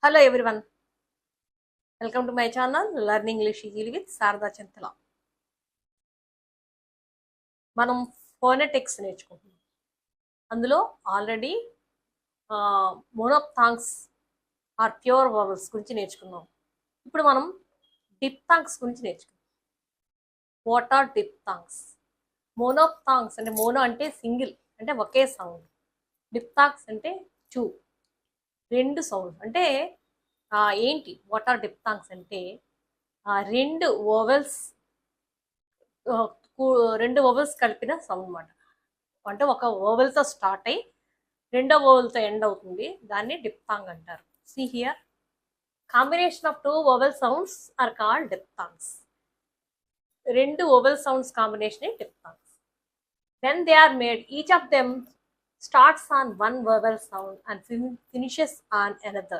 Hello everyone, welcome to my channel Learn English Easily with Sarada Chantala. మనం phonetics నేర్చుకుంటున్నాం. అందులో already మోనోప్థాంగ్స్ are pure vowels గురించి నేర్చుకున్నాం. ఇప్పుడు మనం డిప్థాంగ్స్ గురించి నేర్చుకుందాం. What are డిప్థాంగ్స్? మోనోప్థాంగ్స్ అంటే మోనో అంటే సింగిల్ అంటే ఒకే సౌండ్. డిప్థాంగ్స్ అంటే టూ రెండు సౌండ్ అంటే ఏంటి వాట్ ఆర్ డిప్థాంగ్స్ అంటే రెండు ఓవెల్స్ రెండు ఓవెల్స్ కలిపిన సౌండ్ అన్నమాట. అంటే ఒక ఓవెల్తో స్టార్ట్ అయ్యి రెండో ఓవెల్తో ఎండ్ అవుతుంది, దాన్ని డిప్థాంగ్ అంటారు. See here, combination of two vowel sounds are called diphthongs. రెండు vowel sounds combination diphthongs. When they are made, each of them starts on one vowel sound and finishes on another.